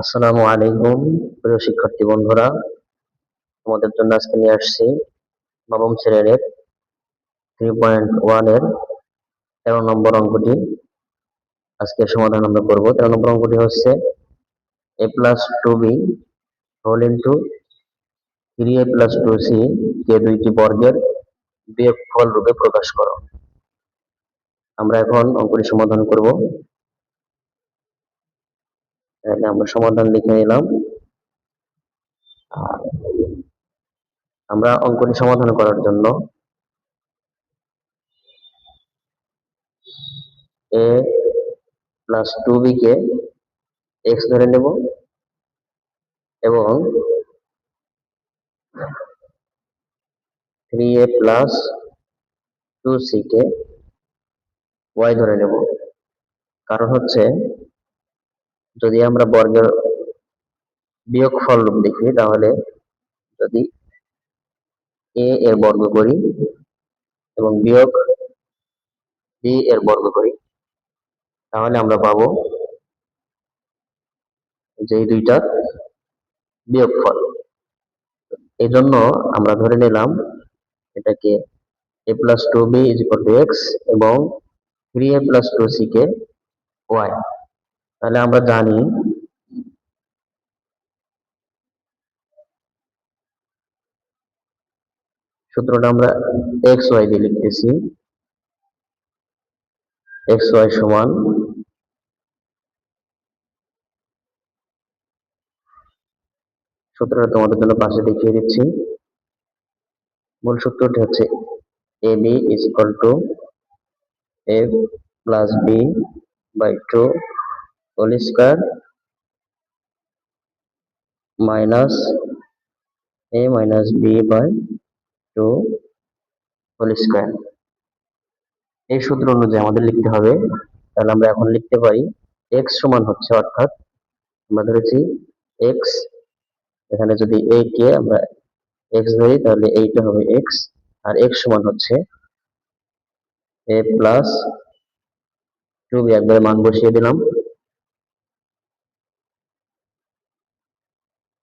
আসসালামু আলাইকুম প্রিয় শিক্ষার্থী বন্ধুরা, তোমাদের জন্য আজকে নিয়ে আসছি নবম শ্রেণীর 3.1 এর 13 নম্বর অঙ্কটি। আজকে সমাধান আমরা করব। 13 নম্বর অঙ্কটি হচ্ছে a plus 2b whole into 3a plus 2c কে দুইটি বর্গের বিয়োগফল রূপে প্রকাশ করো। আমরা এখন অঙ্কটি সমাধান করব। তাহলে আমরা সমাধান লিখে নিলাম। আমরা অঙ্কটি সমাধান করার জন্য a plus 2b K x ধরে নেব এবং 3a প্লাস 2c কে y ধরে নেব। কারণ হচ্ছে, যদি আমরা বর্গের বিয়োগফল রূপ দেখি, তাহলে যদি a এর বর্গ করি এবং বিয়োগ b এর বর্গ করি, তাহলে আমরা পাবো যে এই দুইটার বিয়োগফল। এই জন্য আমরা ধরে নিলাম এটাকে a plus 2b is equal two x এবং 3a প্লাস 2c কে y। তাহলে আমরা জানি সূত্রটা আমরা x y দিয়ে লিখতেছি। x y সমান সূত্রটা তোমাদের জন্য পাশে দেখিয়ে দিচ্ছি। মূল সূত্রটি হচ্ছে ab is equal to a plus b by 2 whole square minus a minus b by 2 whole square. এই সূত্র অনুযায়ী আমাদের লিখতে হবে। তাহলে আমরা এখন লিখতে পারি x সমান হচ্ছে, অর্থাৎ আমরা ধরেছি x, এখানে যদি a কে আমরা x ধরি তাহলে এইটা হবে x, আর x সমান হচ্ছে a প্লাস 2b, একবারে মান বসিয়ে দিলাম,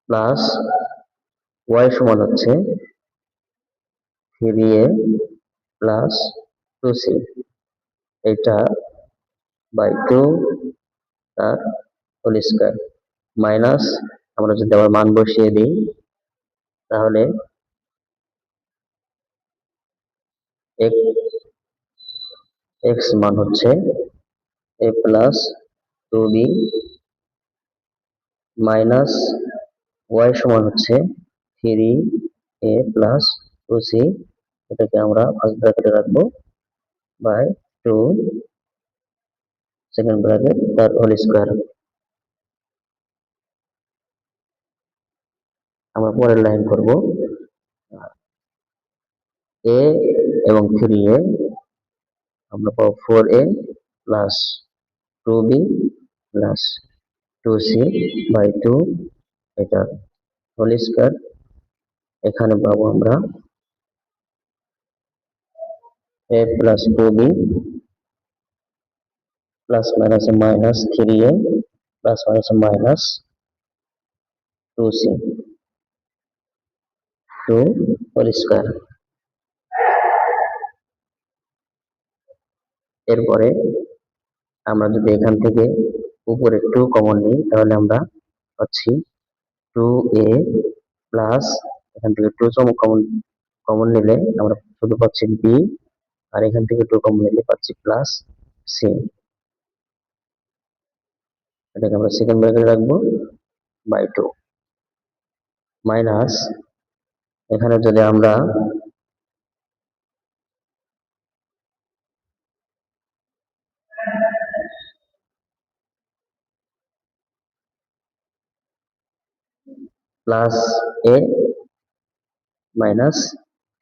প্লাস y সমান হচ্ছে 3a প্লাস 2c, এটা বাই 2 তার হোল স্কয়ার, মাইনাস আমরা যদি আবার মান বসিয়ে দিই তাহলে x মান হচ্ছে a plus 2b minus y সমান হচ্ছে 3a প্লাস 2c, এটাকে আমরা ফার্স্ট ব্র্যাকেটে রাখবো, বাই 2 সেকেন্ড ব্র্যাকেট তার হোল স্কয়ার। আমরা পরের লাইন করব, a এবং 3a আমরা পাবো 4a plus 2b plus 2c by 2, এটা হোল স্কয়ার। এখানে পাবো আমরা a plus 2b plus minus minus 3a plus minus minus 2c 2 whole square. এরপরে আমরা যদি এখান থেকে উপরে 2 কমন নিই, তাহলে আমরা পাচ্ছি 2a প্লাস, এখান থেকে 2 কমন কমন নিলে আমরা শুধু পাচ্ছি b, আর এখান থেকে 2 কমন নিলে পাচ্ছি প্লাস c, এটাকে আমরা সেকেন্ড ব্র্যাকেটে রাখবো, বাই 2 মাইনাস, এখানে যদি আমরা প্লাস a মাইনাস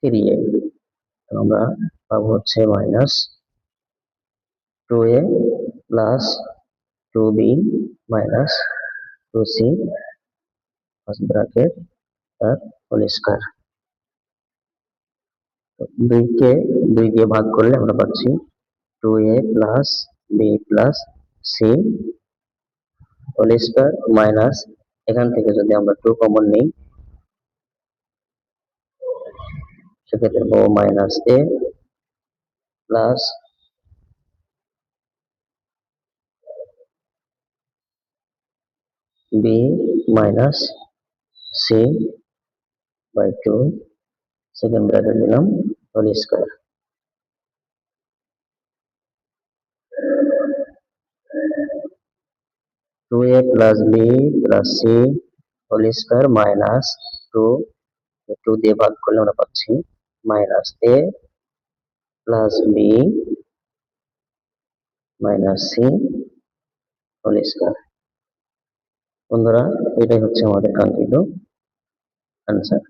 3a, আমরা পাবো হচ্ছে minus 2a plus 2b minus 2c first bracket তার হোল স্কয়ার। 2 দিয়ে ভাগ করলে আমরা পাচ্ছি 2a plus b plus c whole square minus এখান থেকে যদি আমরা 2 কমন নিই সেক্ষেত্রে পাবো minus a plus b minus c by 2 second bracket দিলাম whole square. 2a plus b plus c whole square minus 2 2 দিয়ে ভাগ করলে আমরা পাচ্ছি minus a plus b minus c whole square. বন্ধুরা এটাই হচ্ছে আমাদের কাঙ্ক্ষিত অ্যান্সার।